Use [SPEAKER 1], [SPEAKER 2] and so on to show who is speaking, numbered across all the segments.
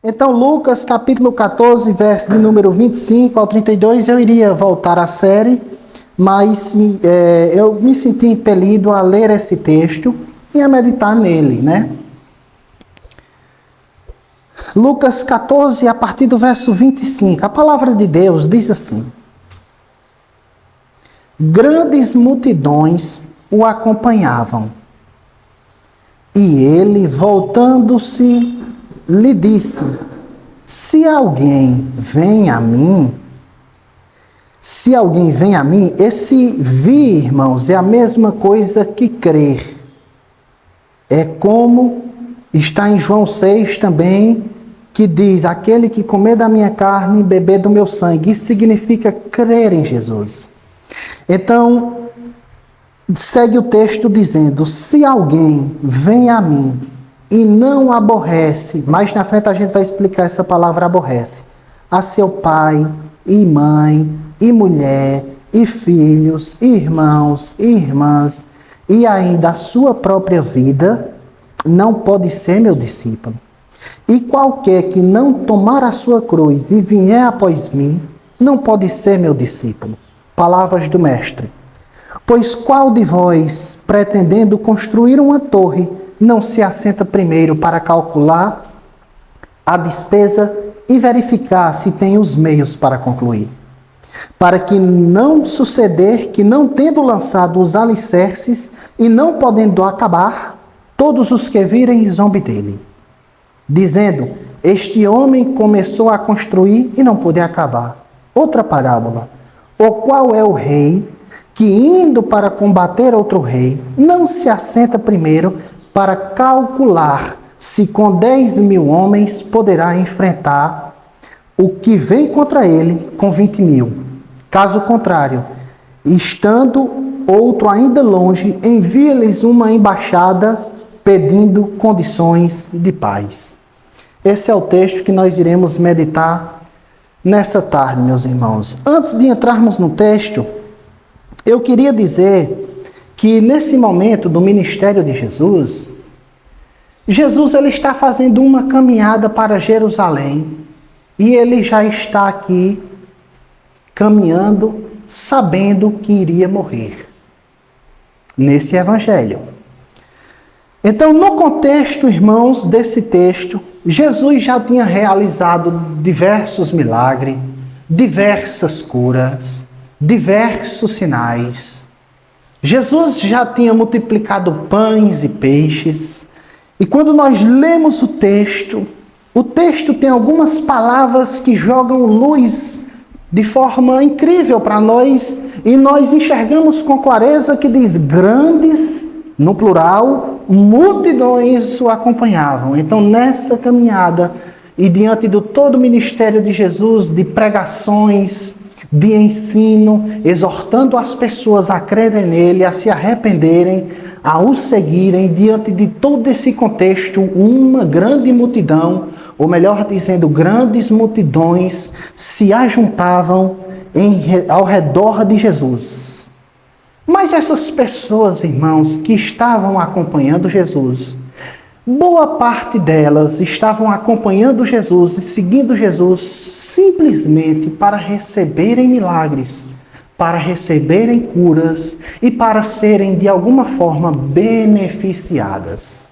[SPEAKER 1] Então, Lucas, capítulo 14, verso de número 25 ao 32, eu iria voltar à série, mas eu me senti impelido a ler esse texto e a meditar nele, né? Lucas 14, a partir do verso 25, a palavra de Deus diz assim: Grandes multidões o acompanhavam, e ele, voltando-se, lhe disse: Se alguém vem a mim, esse vir, irmãos, é a mesma coisa que crer. É como está em João 6 também, que diz: aquele que comer da minha carne e beber do meu sangue. Isso significa crer em Jesus. Então, segue o texto dizendo: se alguém vem a mim e não aborrece, mais na frente a gente vai explicar essa palavra aborrece, a seu pai e mãe e mulher e filhos, e irmãos e irmãs, e ainda a sua própria vida, não pode ser meu discípulo. E qualquer que não tomar a sua cruz e vier após mim, não pode ser meu discípulo. Palavras do mestre. Pois qual de vós, pretendendo construir uma torre, não se assenta primeiro para calcular a despesa e verificar se tem os meios para concluir? Para que não suceder que, não tendo lançado os alicerces e não podendo acabar, todos os que virem zombem dele, dizendo: este homem começou a construir e não pôde acabar. Outra parábola. O qual é o rei que, indo para combater outro rei, não se assenta primeiro para calcular se com 10.000 homens poderá enfrentar o que vem contra ele com 20.000. Caso contrário, estando outro ainda longe, envia-lhes uma embaixada pedindo condições de paz. Esse é o texto que nós iremos meditar nessa tarde, meus irmãos. Antes de entrarmos no texto, eu queria dizer que nesse momento do ministério de Jesus, ele está fazendo uma caminhada para Jerusalém e ele já está aqui caminhando, sabendo que iria morrer nesse evangelho. Então, no contexto, irmãos, desse texto, Jesus já tinha realizado diversos milagres, diversas curas, diversos sinais. Jesus já tinha multiplicado pães e peixes. E quando nós lemos o texto tem algumas palavras que jogam luz de forma incrível para nós, e nós enxergamos com clareza que diz: grandes, no plural, multidões o acompanhavam. Então, nessa caminhada e diante do todo o ministério de Jesus, de pregações, de ensino, exortando as pessoas a crerem nele, a se arrependerem, a o seguirem, diante de todo esse contexto, uma grande multidão, ou melhor dizendo, grandes multidões se ajuntavam ao redor de Jesus. Mas essas pessoas, irmãos, que estavam acompanhando Jesus, boa parte delas estavam acompanhando Jesus e seguindo Jesus simplesmente para receberem milagres, para receberem curas e para serem de alguma forma beneficiadas.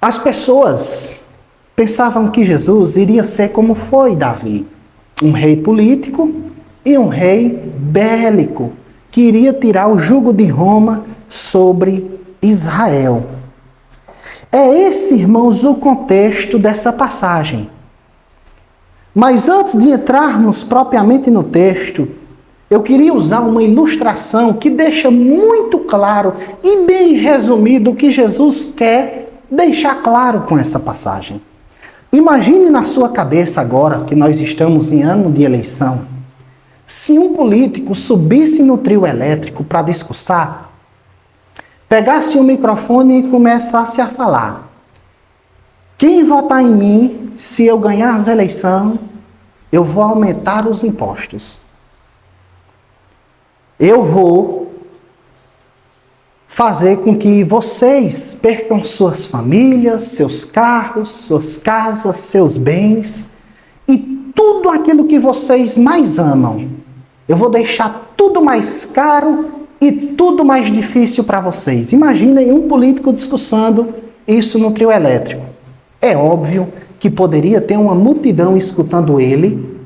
[SPEAKER 1] As pessoas pensavam que Jesus iria ser como foi Davi, um rei político e um rei bélico, que iria tirar o jugo de Roma sobre Israel. É esse, irmãos, o contexto dessa passagem. Mas antes de entrarmos propriamente no texto, eu queria usar uma ilustração que deixa muito claro e bem resumido o que Jesus quer deixar claro com essa passagem. Imagine na sua cabeça agora, que nós estamos em ano de eleição, se um político subisse no trio elétrico para discursar, pegasse o microfone e começasse a falar: quem votar em mim, se eu ganhar as eleições, eu vou aumentar os impostos. Eu vou fazer com que vocês percam suas famílias, seus carros, suas casas, seus bens e tudo aquilo que vocês mais amam. Eu vou deixar tudo mais caro e tudo mais difícil para vocês. Imaginem um político discussando isso no trio elétrico. É óbvio que poderia ter uma multidão escutando ele,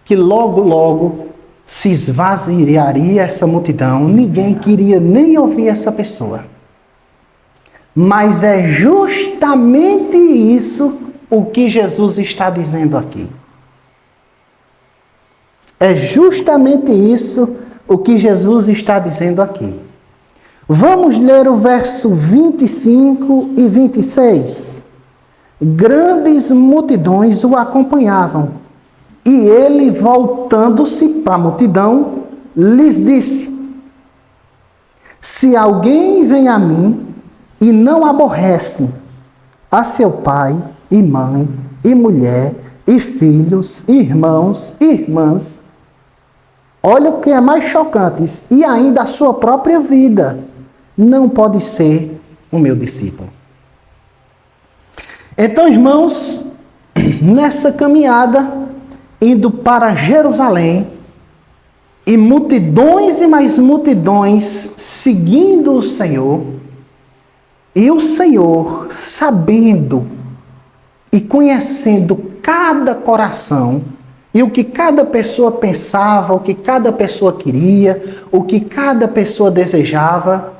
[SPEAKER 1] que logo, logo se esvaziaria essa multidão. Ninguém queria nem ouvir essa pessoa. Mas é justamente isso o que Jesus está dizendo aqui. É justamente isso o que Jesus está dizendo aqui. Vamos ler o verso 25 e 26. Grandes multidões o acompanhavam, e ele, voltando-se para a multidão, lhes disse: se alguém vem a mim e não aborrece a seu pai e mãe e mulher e filhos, irmãos e irmãs, olha o que é mais chocante, e ainda a sua própria vida, não pode ser o meu discípulo. Então, irmãos, nessa caminhada, indo para Jerusalém, e multidões e mais multidões seguindo o Senhor, e o Senhor, sabendo e conhecendo cada coração, e o que cada pessoa pensava, o que cada pessoa queria, o que cada pessoa desejava,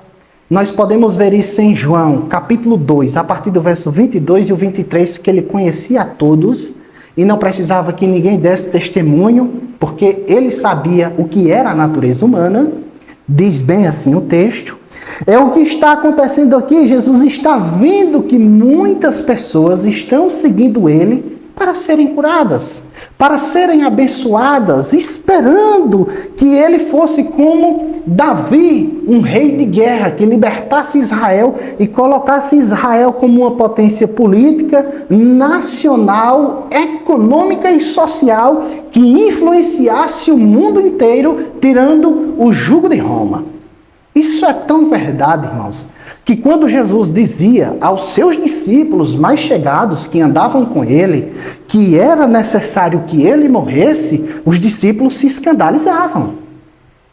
[SPEAKER 1] nós podemos ver isso em João, capítulo 2, a partir do verso 22 e o 23, que ele conhecia a todos e não precisava que ninguém desse testemunho, porque ele sabia o que era a natureza humana. Diz bem assim o texto. É o que está acontecendo aqui. Jesus está vendo que muitas pessoas estão seguindo ele para serem curadas, para serem abençoadas, esperando que ele fosse como Davi, um rei de guerra, que libertasse Israel e colocasse Israel como uma potência política, nacional, econômica e social, que influenciasse o mundo inteiro, tirando o jugo de Roma. Isso é tão verdade, irmãos, que quando Jesus dizia aos seus discípulos mais chegados que andavam com ele, que era necessário que ele morresse, os discípulos se escandalizavam.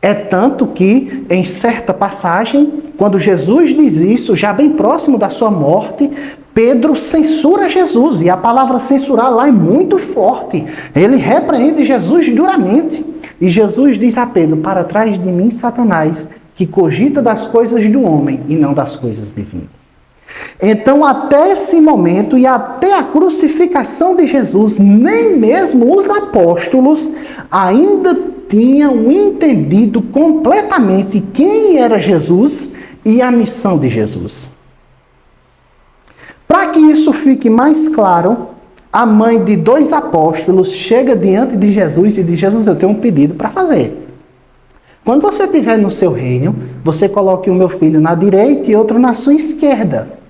[SPEAKER 1] É tanto que, em certa passagem, quando Jesus diz isso, já bem próximo da sua morte, Pedro censura Jesus, e a palavra censurar lá é muito forte. Ele repreende Jesus duramente. E Jesus diz a Pedro: para trás de mim, Satanás, que cogita das coisas do homem e não das coisas divinas. Então, até esse momento e até a crucificação de Jesus, nem mesmo os apóstolos ainda tinham entendido completamente quem era Jesus e a missão de Jesus. Para que isso fique mais claro, a mãe de 2 apóstolos chega diante de Jesus e diz: Jesus, eu tenho um pedido para fazer. Quando você estiver no seu reino, você coloque o meu filho na direita e outro na sua esquerda.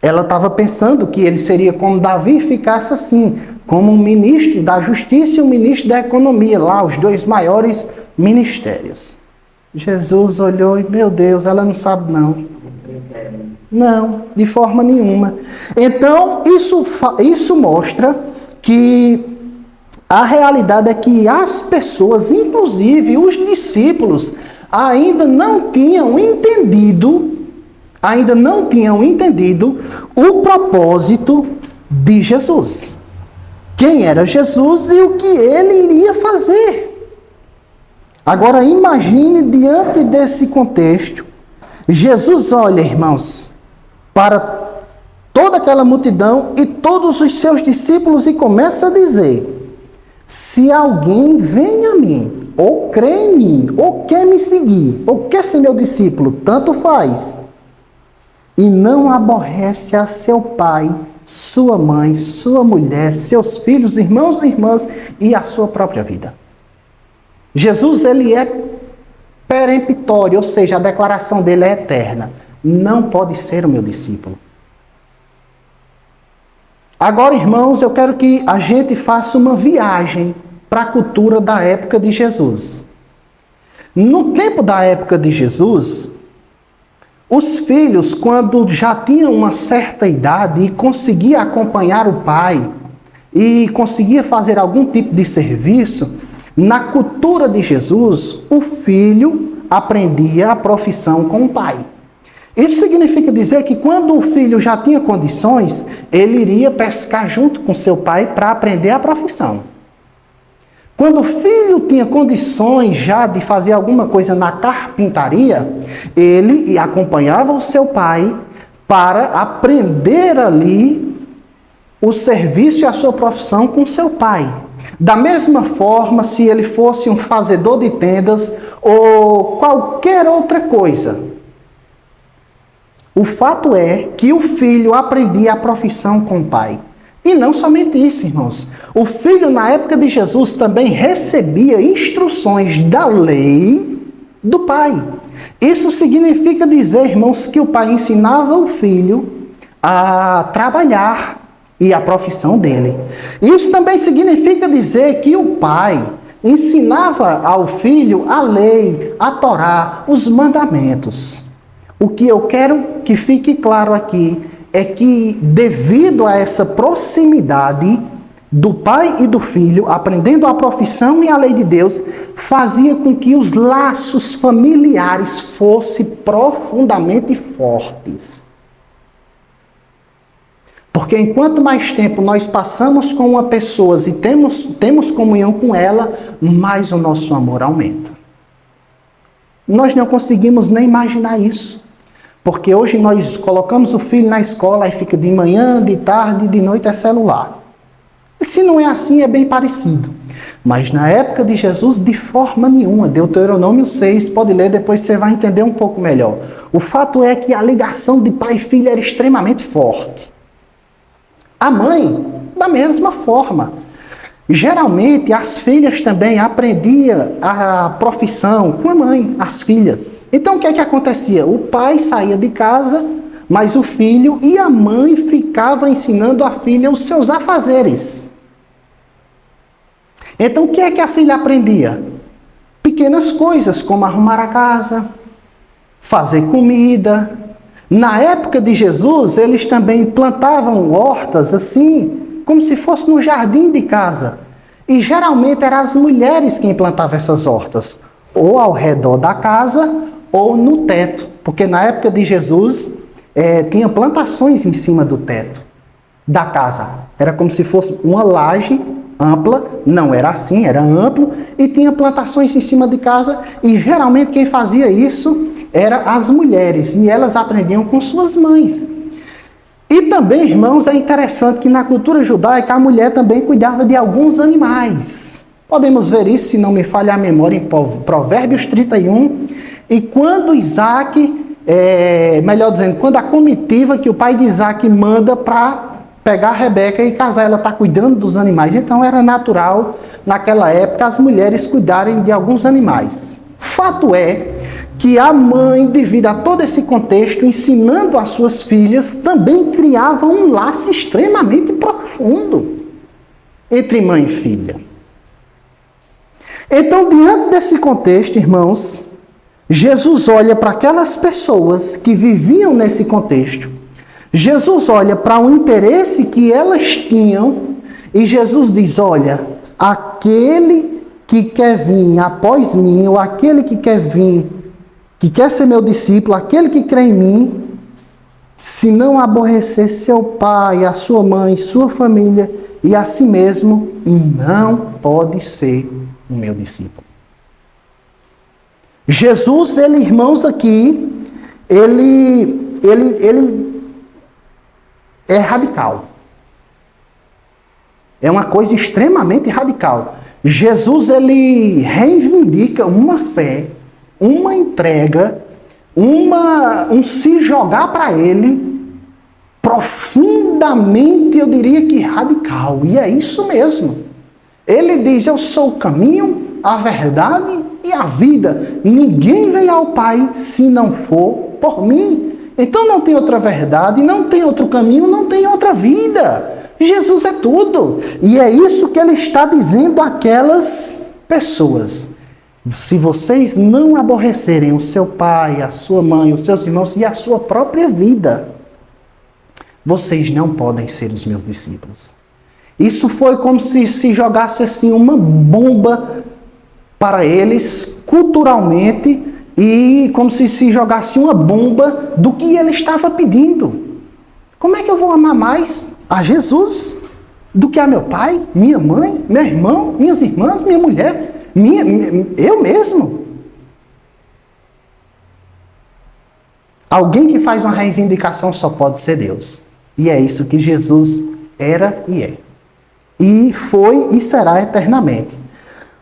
[SPEAKER 1] Ela estava pensando que ele seria como Davi, ficasse assim, como um ministro da justiça e um ministro da economia, lá os 2 maiores ministérios. Jesus olhou e, meu Deus, ela não sabe não. Não, de forma nenhuma. Então, isso mostra que a realidade é que as pessoas, inclusive os discípulos, ainda não tinham entendido o propósito de Jesus. Quem era Jesus e o que ele iria fazer. Agora imagine, diante desse contexto, Jesus olha, irmãos, para toda aquela multidão e todos os seus discípulos e começa a dizer: se alguém vem a mim, ou crê em mim, ou quer me seguir, ou quer ser meu discípulo, tanto faz, e não aborrece a seu pai, sua mãe, sua mulher, seus filhos, irmãos e irmãs e a sua própria vida. Jesus, ele é peremptório, ou seja, a declaração dele é eterna. Não pode ser o meu discípulo. Agora, irmãos, eu quero que a gente faça uma viagem para a cultura da época de Jesus. No tempo da época de Jesus, Os filhos, quando já tinham uma certa idade e conseguia acompanhar o pai e conseguia fazer algum tipo de serviço, na cultura de Jesus, o filho aprendia a profissão com o pai. Isso significa dizer que quando o filho já tinha condições, ele iria pescar junto com seu pai para aprender a profissão. Quando o filho tinha condições já de fazer alguma coisa na carpintaria, ele acompanhava o seu pai para aprender ali o serviço e a sua profissão com seu pai. Da mesma forma, se ele fosse um fazedor de tendas ou qualquer outra coisa, o fato é que o filho aprendia a profissão com o pai. E não somente isso, irmãos. O filho, na época de Jesus, também recebia instruções da lei do pai. Isso significa dizer, irmãos, que o pai ensinava o filho a trabalhar e a profissão dele. Isso também significa dizer que o pai ensinava ao filho a lei, a Torá, os mandamentos. O que eu quero que fique claro aqui é que, devido a essa proximidade do pai e do filho, aprendendo a profissão e a lei de Deus, fazia com que os laços familiares fossem profundamente fortes. Porque enquanto mais tempo nós passamos com uma pessoa e temos comunhão com ela, mais o nosso amor aumenta. Nós não conseguimos nem imaginar isso. Porque hoje nós colocamos o filho na escola e fica de manhã, de tarde, de noite é celular. E se não é assim, é bem parecido. Mas na época de Jesus, de forma nenhuma. Deuteronômio 6, pode ler, depois você vai entender um pouco melhor. O fato é que a ligação de pai e filho era extremamente forte. A mãe, da mesma forma. Geralmente, as filhas também aprendiam a profissão com a mãe, as filhas. Então, o que é que acontecia? O pai saía de casa, mas o filho e a mãe ficavam ensinando a filha os seus afazeres. Então, o que é que a filha aprendia? Pequenas coisas, como arrumar a casa, fazer comida. Na época de Jesus, eles também plantavam hortas assim, como se fosse no jardim de casa. E geralmente eram as mulheres quem plantavam essas hortas, ou ao redor da casa, ou no teto. Porque na época de Jesus, tinha plantações em cima do teto da casa. Era como se fosse uma laje ampla, não era assim, era amplo, e tinha plantações em cima de casa, e geralmente quem fazia isso eram as mulheres, e elas aprendiam com suas mães. E também, irmãos, é interessante que na cultura judaica a mulher também cuidava de alguns animais. Podemos ver isso, se não me falha a memória, em Provérbios 31. E quando Isaac, melhor dizendo, quando a comitiva que o pai de Isaac manda para pegar a Rebeca e casar, ela está cuidando dos animais. Então era natural, naquela época, as mulheres cuidarem de alguns animais. Fato é que a mãe, devido a todo esse contexto, ensinando as suas filhas, também criava um laço extremamente profundo entre mãe e filha. Então, diante desse contexto, irmãos, Jesus olha para aquelas pessoas que viviam nesse contexto. Jesus olha para o interesse que elas tinham e Jesus diz, olha, aquele que quer vir após mim, ou aquele que quer vir, que quer ser meu discípulo, aquele que crê em mim, se não aborrecer seu pai, a sua mãe, sua família e a si mesmo, não pode ser o meu discípulo. Jesus, irmãos, aqui, ele é radical. É uma coisa extremamente radical. Jesus, ele reivindica uma fé, uma entrega, um se jogar para ele profundamente, eu diria que radical. E é isso mesmo. Ele diz, eu sou o caminho, a verdade e a vida. Ninguém vem ao Pai se não for por mim. Então não tem outra verdade, não tem outro caminho, não tem outra vida. Jesus é tudo. E é isso que ele está dizendo àquelas pessoas. Se vocês não aborrecerem o seu pai, a sua mãe, os seus irmãos e a sua própria vida, vocês não podem ser os meus discípulos. Isso foi como se jogasse assim uma bomba para eles, culturalmente, e como se jogasse uma bomba do que ele estava pedindo. Como é que eu vou amar mais a Jesus do que a meu pai, minha mãe, meu irmão, minhas irmãs, minha mulher, eu mesmo? Alguém que faz uma reivindicação só pode ser Deus. E é isso que Jesus era e é. E foi e será eternamente.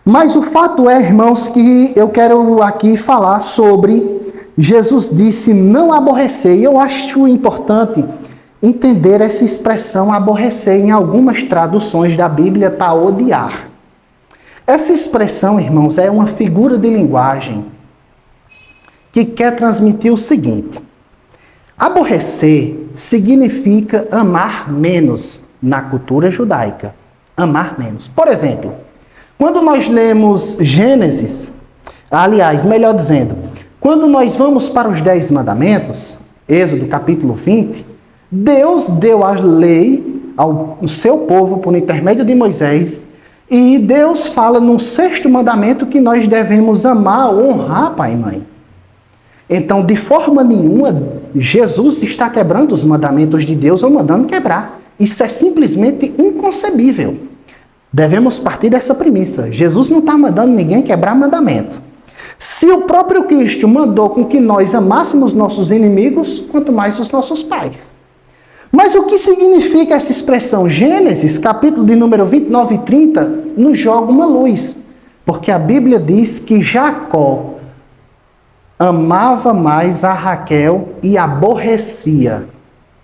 [SPEAKER 1] Mas o fato é, irmãos, que eu quero aqui falar sobre Jesus disse não aborrecer. E eu acho importante entender essa expressão aborrecer. Em algumas traduções da Bíblia está odiar. Essa expressão, irmãos, é uma figura de linguagem que quer transmitir o seguinte: aborrecer significa amar menos na cultura judaica. Amar menos. Por exemplo, quando nós lemos Gênesis, aliás, melhor dizendo, quando nós vamos para os 10 mandamentos, Êxodo capítulo 20, Deus deu a lei ao seu povo por intermédio de Moisés, e Deus fala no 6º mandamento que nós devemos amar, honrar pai e mãe. Então, de forma nenhuma, Jesus está quebrando os mandamentos de Deus ou mandando quebrar. Isso é simplesmente inconcebível. Devemos partir dessa premissa. Jesus não está mandando ninguém quebrar mandamento. Se o próprio Cristo mandou com que nós amássemos nossos inimigos, quanto mais os nossos pais. Mas o que significa essa expressão? Gênesis, capítulo de número 29 e 30, nos joga uma luz. Porque a Bíblia diz que Jacó amava mais a Raquel e aborrecia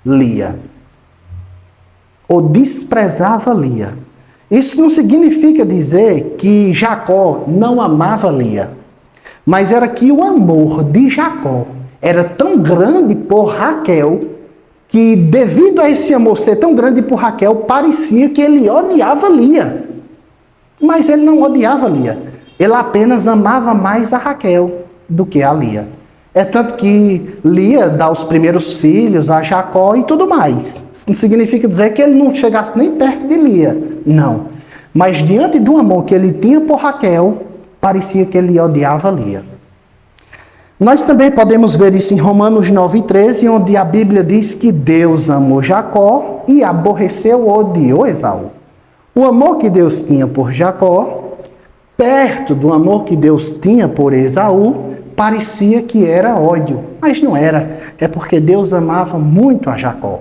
[SPEAKER 1] Lia. Ou desprezava Lia. Isso não significa dizer que Jacó não amava Lia. Mas era que o amor de Jacó era tão grande por Raquel, que devido a esse amor ser tão grande por Raquel, parecia que ele odiava Lia. Mas ele não odiava Lia. Ele apenas amava mais a Raquel do que a Lia. É tanto que Lia dá os primeiros filhos a Jacó e tudo mais. Isso não significa dizer que ele não chegasse nem perto de Lia. Não. Mas diante do amor que ele tinha por Raquel, parecia que ele odiava Lia. Nós também podemos ver isso em Romanos 9:13, onde a Bíblia diz que Deus amou Jacó e aborreceu ou odiou Esaú. O amor que Deus tinha por Jacó, perto do amor que Deus tinha por Esaú, parecia que era ódio, mas não era. É porque Deus amava muito a Jacó.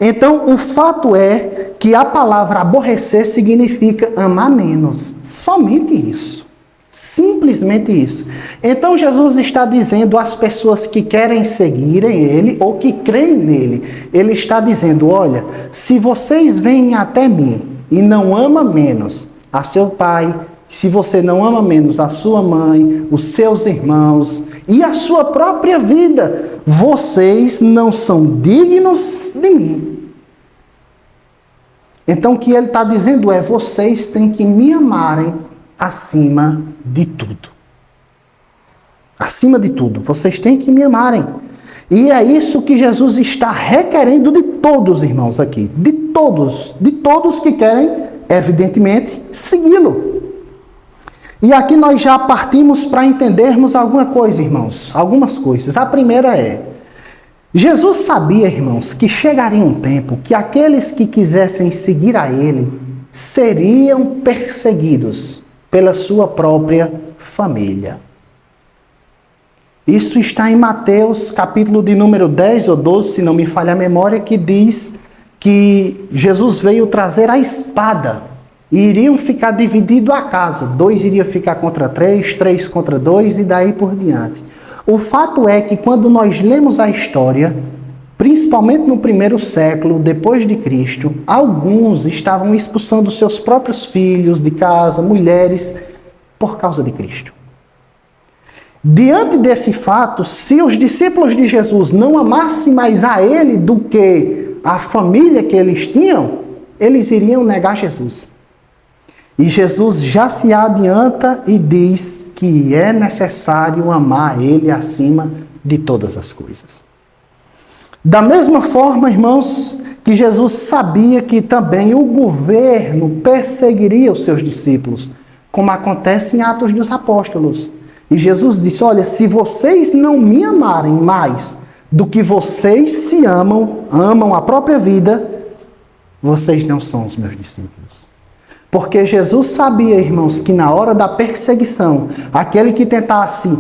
[SPEAKER 1] Então, o fato é que a palavra aborrecer significa amar menos. Somente isso. Simplesmente isso. Então, Jesus está dizendo às pessoas que querem seguirem Ele ou que creem nele, Ele está dizendo, olha, se vocês vêm até mim e não amam menos a seu pai, se você não ama menos a sua mãe, os seus irmãos e a sua própria vida, vocês não são dignos de mim. Então o que ele está dizendo é, vocês têm que me amarem acima de tudo. Acima de tudo, vocês têm que me amarem. E é isso que Jesus está requerendo de todos, irmãos, aqui. De todos que querem, evidentemente, segui-lo. E aqui nós já partimos para entendermos alguma coisa, irmãos. Algumas coisas. A primeira é, Jesus sabia, irmãos, que chegaria um tempo que aqueles que quisessem seguir a Ele seriam perseguidos pela sua própria família. Isso está em Mateus, capítulo de número 10 ou 12, se não me falha a memória, que diz que Jesus veio trazer a espada. E iriam ficar divididos a casa. 2 iriam ficar contra 3, 3 contra 2 e daí por diante. O fato é que quando nós lemos a história, principalmente no 1º século depois de Cristo, alguns estavam expulsando seus próprios filhos de casa, mulheres, por causa de Cristo. Diante desse fato, se os discípulos de Jesus não amassem mais a Ele do que a família que eles tinham, eles iriam negar Jesus. E Jesus já se adianta e diz que é necessário amar Ele acima de todas as coisas. Da mesma forma, irmãos, que Jesus sabia que também o governo perseguiria os seus discípulos, como acontece em Atos dos Apóstolos. E Jesus disse, olha, se vocês não me amarem mais do que vocês se amam a própria vida, vocês não são os meus discípulos. Porque Jesus sabia, irmãos, que na hora da perseguição, aquele que tentasse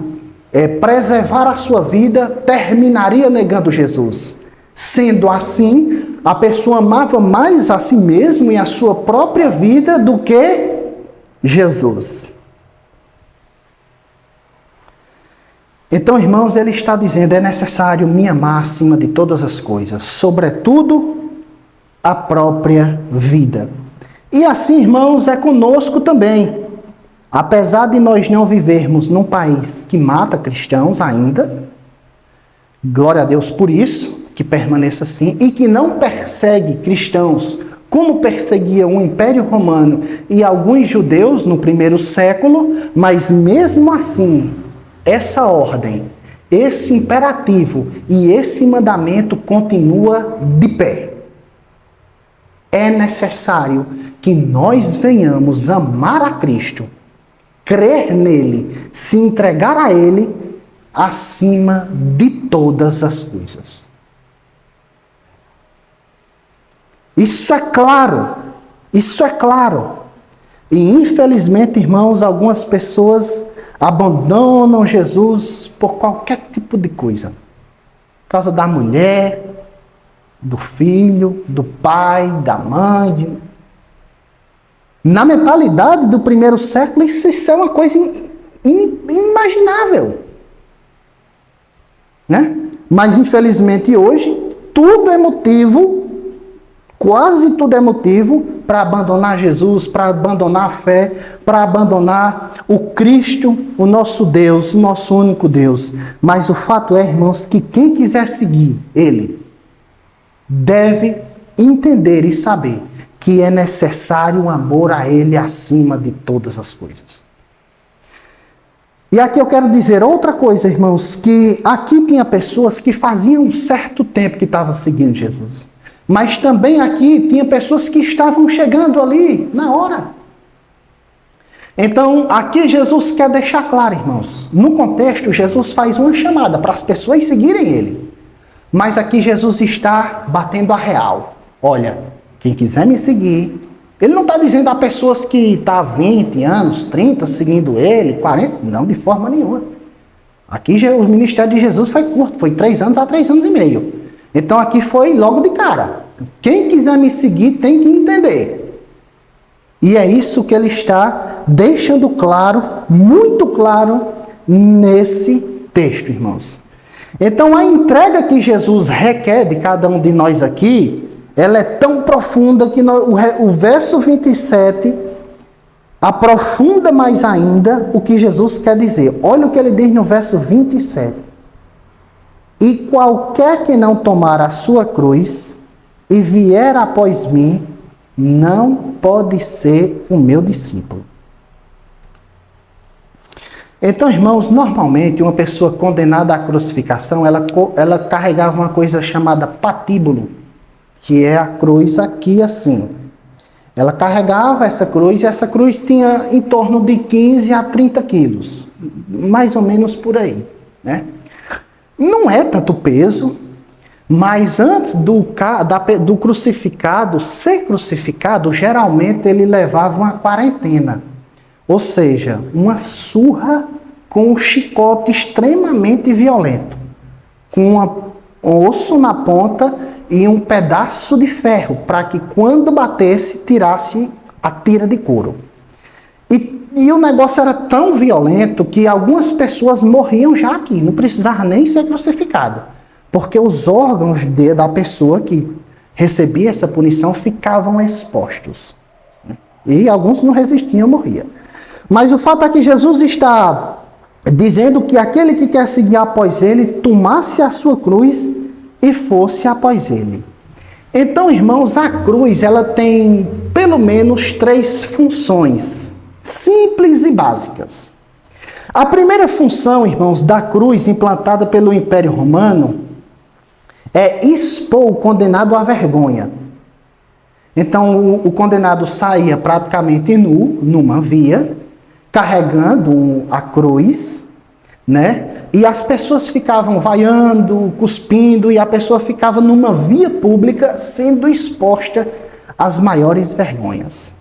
[SPEAKER 1] preservar a sua vida, terminaria negando Jesus. Sendo assim, a pessoa amava mais a si mesmo e a sua própria vida do que Jesus. Então, irmãos, ele está dizendo, é necessário me amar acima de todas as coisas, sobretudo a própria vida. E assim, irmãos, é conosco também. Apesar de nós não vivermos num país que mata cristãos ainda, glória a Deus por isso, que permaneça assim, e que não persegue cristãos como perseguia o Império Romano e alguns judeus no primeiro século, mas mesmo assim, essa ordem, esse imperativo e esse mandamento continua de pé. É necessário que nós venhamos amar a Cristo, crer nele, se entregar a ele acima de todas as coisas. Isso é claro, isso é claro. E infelizmente, irmãos, algumas pessoas abandonam Jesus por qualquer tipo de coisa. Por causa da mulher, do filho, do pai, da mãe. Na mentalidade do primeiro século, isso é uma coisa inimaginável. Né? Mas, infelizmente, hoje, tudo é motivo, quase tudo é motivo para abandonar Jesus, para abandonar a fé, para abandonar o Cristo, o nosso Deus, o nosso único Deus. Mas o fato é, irmãos, que quem quiser seguir Ele, deve entender e saber que é necessário um amor a Ele acima de todas as coisas. E aqui eu quero dizer outra coisa, irmãos, que aqui tinha pessoas que faziam um certo tempo que estavam seguindo Jesus. Mas também aqui tinha pessoas que estavam chegando ali na hora. Então, aqui Jesus quer deixar claro, irmãos. No contexto, Jesus faz uma chamada para as pessoas seguirem Ele. Mas aqui Jesus está batendo a real. Olha, quem quiser me seguir... Ele não está dizendo a pessoas que estão há 20 anos, 30, seguindo Ele, 40... Não, de forma nenhuma. Aqui o ministério de Jesus foi curto. Foi 3 anos a 3 anos e meio. Então aqui foi logo de cara. Quem quiser me seguir tem que entender. E é isso que ele está deixando claro, muito claro, nesse texto, irmãos. Então a entrega que Jesus requer de cada um de nós aqui, ela é tão profunda que o verso 27 aprofunda mais ainda o que Jesus quer dizer. Olha o que ele diz no verso 27. E qualquer que não tomar a sua cruz e vier após mim, não pode ser o meu discípulo. Então, irmãos, normalmente uma pessoa condenada à crucificação, ela carregava uma coisa chamada patíbulo, que é a cruz aqui assim. Ela carregava essa cruz e essa cruz tinha em torno de 15 a 30 quilos, mais ou menos por aí, né? Não é tanto peso, mas antes do crucificado ser crucificado, geralmente ele levava uma quarentena. Ou seja, uma surra com um chicote extremamente violento, com um osso na ponta e um pedaço de ferro, para que quando batesse, tirasse a tira de couro. E o negócio era tão violento que algumas pessoas morriam já aqui, não precisava nem ser crucificado, porque os órgãos da pessoa que recebia essa punição ficavam expostos. E alguns não resistiam, morriam. Mas o fato é que Jesus está dizendo que aquele que quer seguir após ele, tomasse a sua cruz e fosse após ele. Então, irmãos, a cruz, ela tem pelo menos 3 funções, simples e básicas. A primeira função, irmãos, da cruz implantada pelo Império Romano é expor o condenado à vergonha. Então, o condenado saía praticamente nu, numa via, carregando a cruz, né? E as pessoas ficavam vaiando, cuspindo, e a pessoa ficava numa via pública sendo exposta às maiores vergonhas.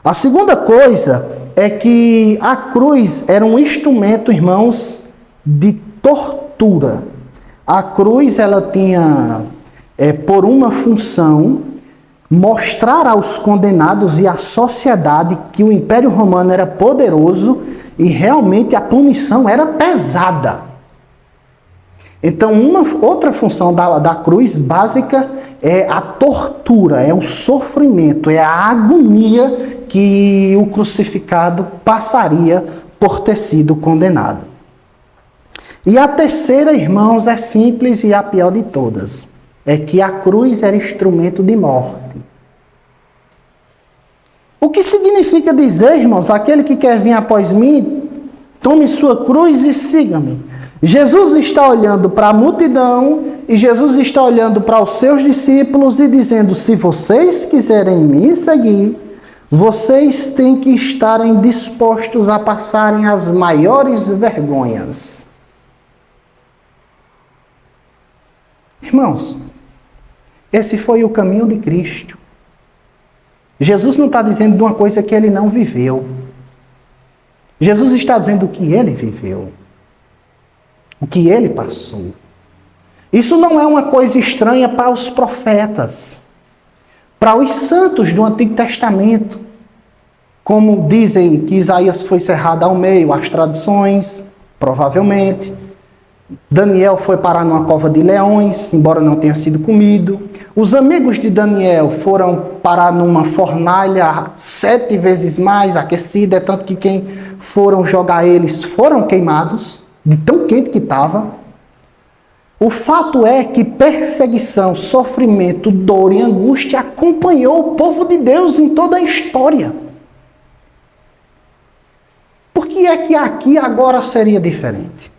[SPEAKER 1] A segunda coisa é que a cruz era um instrumento, irmãos, de tortura. A cruz, ela tinha, por uma função, mostrar aos condenados e à sociedade que o Império Romano era poderoso e realmente a punição era pesada. Então, uma outra função da cruz básica é a tortura, é o sofrimento, é a agonia que o crucificado passaria por ter sido condenado. E a terceira, irmãos, é simples e a pior de todas. É que a cruz era instrumento de morte. O que significa dizer, irmãos, aquele que quer vir após mim, tome sua cruz e siga-me. Jesus está olhando para a multidão e Jesus está olhando para os seus discípulos e dizendo: se vocês quiserem me seguir, vocês têm que estarem dispostos a passarem as maiores vergonhas. Irmãos, esse foi o caminho de Cristo. Jesus não está dizendo de uma coisa que ele não viveu. Jesus está dizendo o que ele viveu. O que ele passou. Isso não é uma coisa estranha para os profetas, para os santos do Antigo Testamento. Como dizem que Isaías foi cerrado ao meio, as tradições, provavelmente. Daniel foi parar numa cova de leões, embora não tenha sido comido. Os amigos de Daniel foram parar numa fornalha 7 vezes mais aquecida, tanto que quem foram jogar eles foram queimados, de tão quente que estava. O fato é que perseguição, sofrimento, dor e angústia acompanhou o povo de Deus em toda a história. Por que é que aqui agora seria diferente?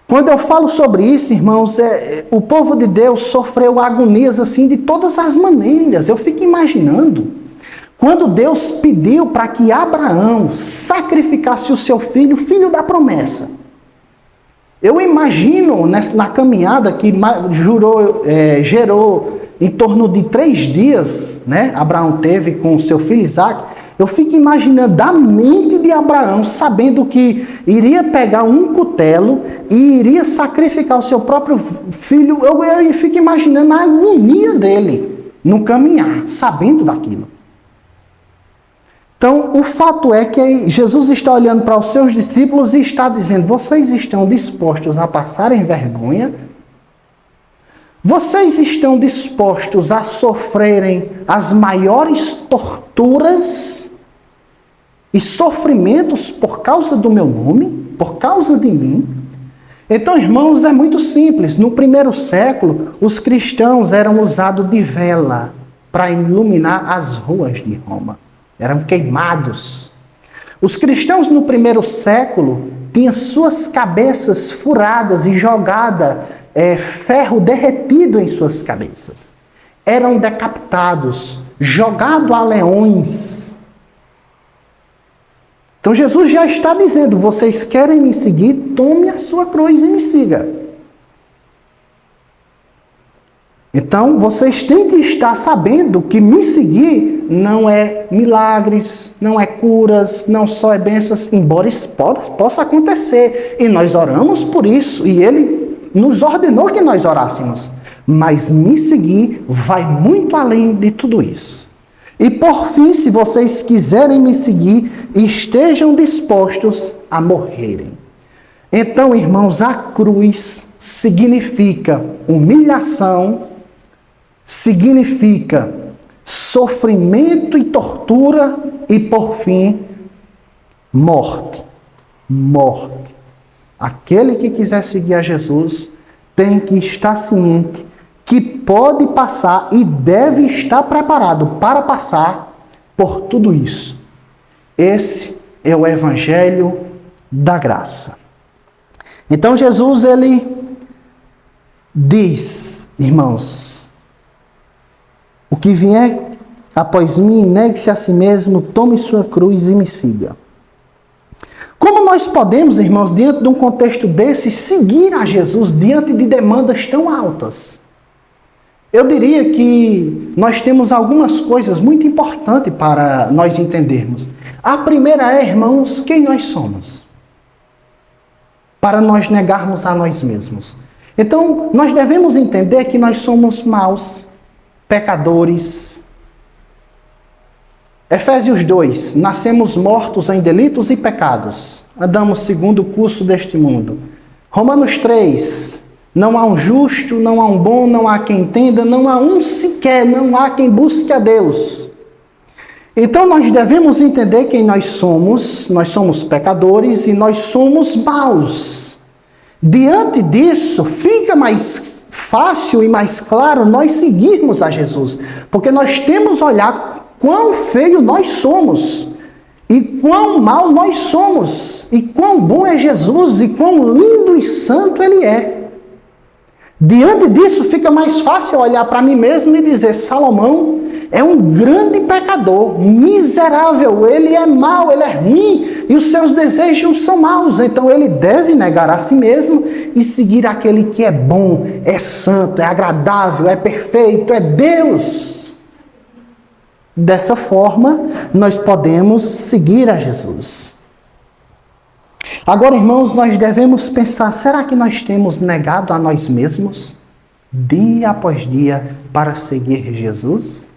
[SPEAKER 1] Quando eu falo sobre isso, irmãos, o povo de Deus sofreu agonias assim de todas as maneiras. Eu fico imaginando, quando Deus pediu para que Abraão sacrificasse o seu filho, filho da promessa. Eu imagino na caminhada que gerou em torno de 3 dias, né? Abraão teve com o seu filho Isaque. Eu fico imaginando a mente de Abraão, sabendo que iria pegar um cutelo e iria sacrificar o seu próprio filho. Eu fico imaginando a agonia dele no caminhar, sabendo daquilo. Então, o fato é que Jesus está olhando para os seus discípulos e está dizendo: vocês estão dispostos a passarem vergonha? Vocês estão dispostos a sofrerem as maiores torturas e sofrimentos por causa do meu nome, por causa de mim? Então, irmãos, é muito simples. No primeiro século, os cristãos eram usados de vela para iluminar as ruas de Roma. Eram queimados. Os cristãos no primeiro século tinham suas cabeças furadas e jogada ferro derretido em suas cabeças. Eram decapitados, jogados a leões. Então Jesus já está dizendo: vocês querem me seguir, tome a sua cruz e me siga. Então, vocês têm que estar sabendo que me seguir não é milagres, não é curas, não só é bênçãos, embora isso possa acontecer. E nós oramos por isso, e Ele nos ordenou que nós orássemos. Mas me seguir vai muito além de tudo isso. E por fim, se vocês quiserem me seguir, estejam dispostos a morrerem. Então, irmãos, a cruz significa humilhação, significa sofrimento e tortura e, por fim, morte. Morte. Aquele que quiser seguir a Jesus tem que estar ciente que pode passar e deve estar preparado para passar por tudo isso. Esse é o Evangelho da graça. Então Jesus, ele diz, irmãos, o que vier após mim, negue-se a si mesmo, tome sua cruz e me siga. Como nós podemos, irmãos, diante de um contexto desse, seguir a Jesus diante de demandas tão altas? Eu diria que nós temos algumas coisas muito importantes para nós entendermos. A primeira é, irmãos, quem nós somos. Para nós negarmos a nós mesmos. Então, nós devemos entender que nós somos maus, pecadores. Efésios 2, nascemos mortos em delitos e pecados. Andamos segundo o curso deste mundo. Romanos 3, não há um justo, não há um bom, não há quem entenda, não há um sequer, não há quem busque a Deus. Então nós devemos entender quem nós somos pecadores e nós somos maus. Diante disso, fica mais fácil e mais claro nós seguirmos a Jesus, porque nós temos que olhar quão feio nós somos, e quão mal nós somos, e quão bom é Jesus, e quão lindo e santo Ele é. Diante disso, fica mais fácil olhar para mim mesmo e dizer, Salomão é um grande pecador, miserável, ele é mau, ele é ruim, e os seus desejos são maus, então ele deve negar a si mesmo e seguir aquele que é bom, é santo, é agradável, é perfeito, é Deus. Dessa forma, nós podemos seguir a Jesus. Agora, irmãos, nós devemos pensar, será que nós temos negado a nós mesmos, dia após dia, para seguir Jesus?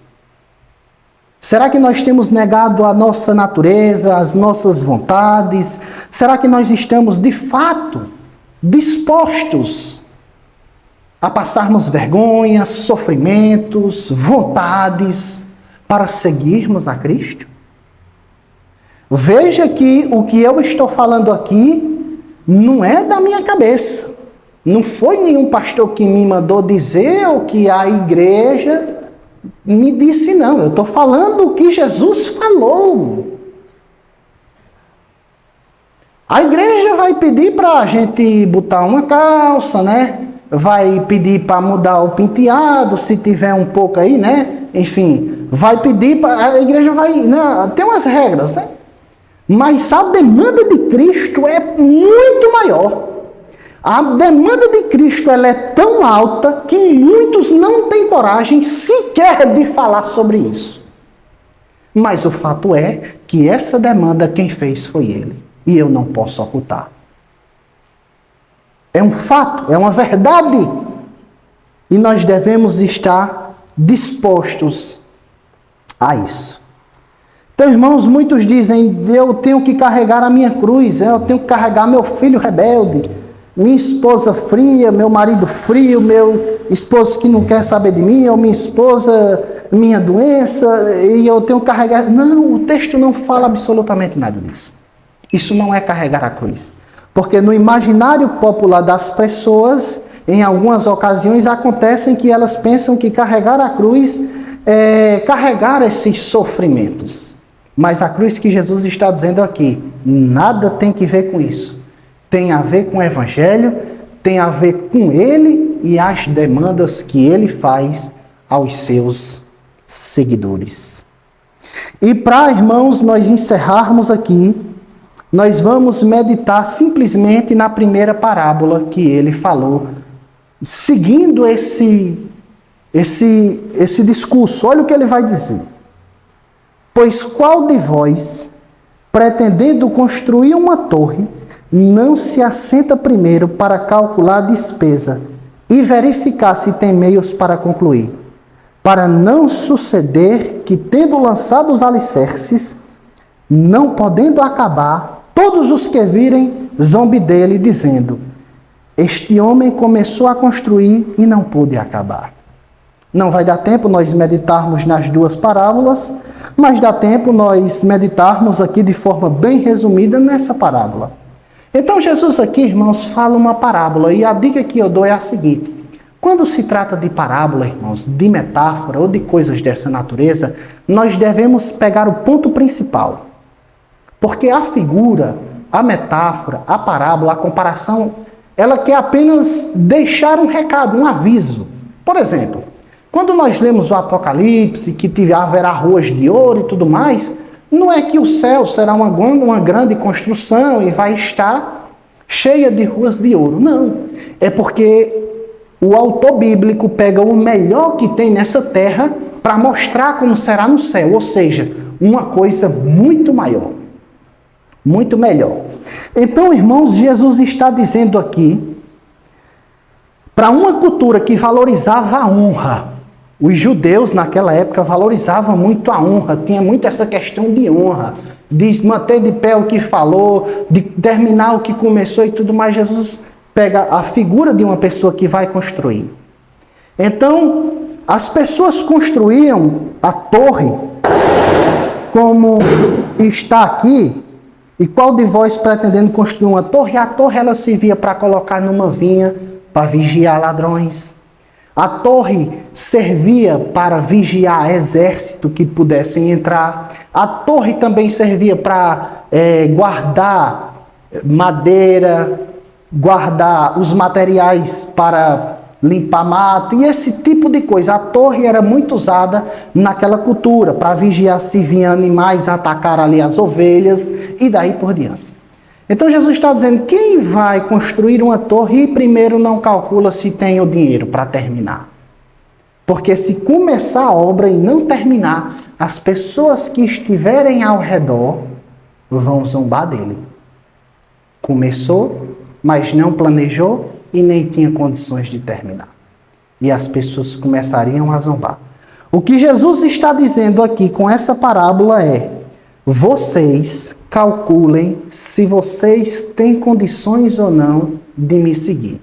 [SPEAKER 1] Será que nós temos negado a nossa natureza, as nossas vontades? Será que nós estamos, de fato, dispostos a passarmos vergonhas, sofrimentos, vontades, para seguirmos a Cristo? Veja que o que eu estou falando aqui não é da minha cabeça. Não foi nenhum pastor que me mandou dizer ou que a igreja me disse, não. Eu estou falando o que Jesus falou. A igreja vai pedir para a gente botar uma calça, né? Vai pedir para mudar o penteado, se tiver um pouco aí, né? Enfim, vai pedir para... A igreja vai... Né? Tem umas regras, né? Mas a demanda de Cristo é muito maior. A demanda de Cristo ela é tão alta que muitos não têm coragem sequer de falar sobre isso. Mas o fato é que essa demanda quem fez foi Ele. E eu não posso ocultar. É um fato, é uma verdade. E nós devemos estar dispostos a isso. Então, irmãos, muitos dizem, eu tenho que carregar a minha cruz, eu tenho que carregar meu filho rebelde, minha esposa fria, meu marido frio, meu esposo que não quer saber de mim, ou minha esposa, minha doença, e eu tenho que carregar... Não, o texto não fala absolutamente nada disso. Isso não é carregar a cruz. Porque no imaginário popular das pessoas, em algumas ocasiões, acontecem que elas pensam que carregar a cruz é carregar esses sofrimentos. Mas a cruz que Jesus está dizendo aqui, nada tem que ver com isso. Tem a ver com o Evangelho, tem a ver com Ele e as demandas que Ele faz aos seus seguidores. E para, irmãos, nós encerrarmos aqui, nós vamos meditar simplesmente na primeira parábola que Ele falou, seguindo esse discurso. Olha o que Ele vai dizer. Pois qual de vós, pretendendo construir uma torre, não se assenta primeiro para calcular a despesa e verificar se tem meios para concluir, para não suceder que, tendo lançado os alicerces, não podendo acabar, todos os que virem zombe dele, dizendo, este homem começou a construir e não pôde acabar. Não vai dar tempo nós meditarmos nas duas parábolas, mas dá tempo nós meditarmos aqui de forma bem resumida nessa parábola. Então Jesus aqui, irmãos, fala uma parábola, e a dica que eu dou é a seguinte: Quando se trata de parábola, irmãos, de metáfora ou de coisas dessa natureza, nós devemos pegar o ponto principal. Porque a figura, a metáfora, a parábola, a comparação, ela quer apenas deixar um recado, um aviso. Por exemplo, quando nós lemos o Apocalipse, que haverá ruas de ouro e tudo mais, não é que o céu será uma grande construção e vai estar cheia de ruas de ouro. Não. É porque o autor bíblico pega o melhor que tem nessa terra para mostrar como será no céu. Ou seja, uma coisa muito maior. Muito melhor. Então, irmãos, Jesus está dizendo aqui, para uma cultura que valorizava a honra, os judeus naquela época valorizavam muito a honra, tinha muito essa questão de honra, de manter de pé o que falou, de terminar o que começou e tudo mais. Jesus pega a figura de uma pessoa que vai construir. Então, as pessoas construíam a torre, como está aqui. E qual de vós pretendendo construir uma torre? A torre ela servia para colocar numa vinha, para vigiar ladrões. A torre servia para vigiar exército que pudessem entrar. A torre também servia para guardar madeira, guardar os materiais para limpar mato e esse tipo de coisa. A torre era muito usada naquela cultura para vigiar se vinham animais atacar ali as ovelhas e daí por diante. Então Jesus está dizendo, quem vai construir uma torre primeiro não calcula se tem o dinheiro para terminar. Porque se começar a obra e não terminar, as pessoas que estiverem ao redor vão zombar dele. Começou, mas não planejou e nem tinha condições de terminar. E as pessoas começariam a zombar. O que Jesus está dizendo aqui com essa parábola é, vocês calculem se vocês têm condições ou não de me seguir.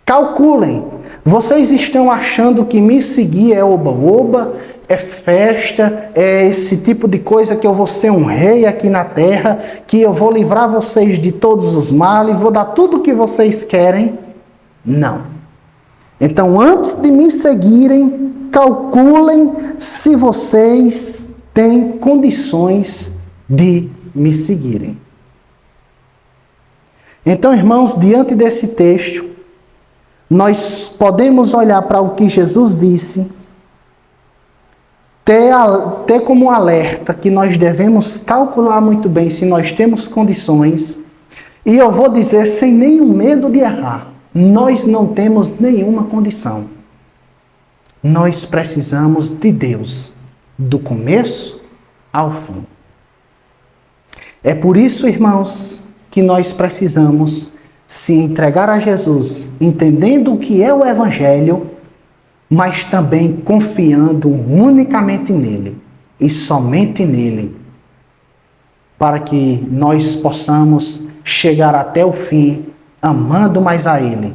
[SPEAKER 1] Calculem. Vocês estão achando que me seguir é oba-oba, é festa, é esse tipo de coisa que eu vou ser um rei aqui na terra, que eu vou livrar vocês de todos os males, vou dar tudo o que vocês querem? Não. Então, antes de me seguirem, calculem se vocês têm condições de me seguirem. Então, irmãos, diante desse texto, nós podemos olhar para o que Jesus disse, ter como alerta que nós devemos calcular muito bem se nós temos condições. E eu vou dizer sem nenhum medo de errar, nós não temos nenhuma condição. Nós precisamos de Deus, do começo ao fim. É por isso, irmãos, que nós precisamos se entregar a Jesus, entendendo o que é o Evangelho, mas também confiando unicamente nele e somente nele, para que nós possamos chegar até o fim, amando mais a ele,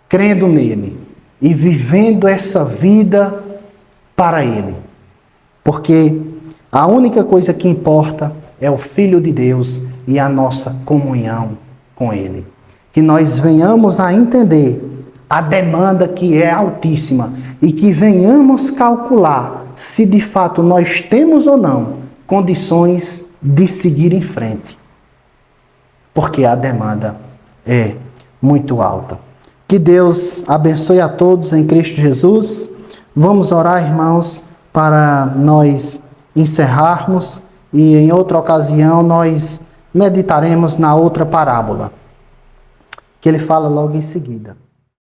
[SPEAKER 1] crendo nele e vivendo essa vida para ele. Porque a única coisa que importa é o Filho de Deus e a nossa comunhão com ele. Que nós venhamos a entender a demanda que é altíssima e que venhamos calcular se de fato nós temos ou não condições de seguir em frente. Porque a demanda é muito alta. Que Deus abençoe a todos em Cristo Jesus. Vamos orar, irmãos, para nós encerrarmos e em outra ocasião nós meditaremos na outra parábola, que ele fala logo em seguida.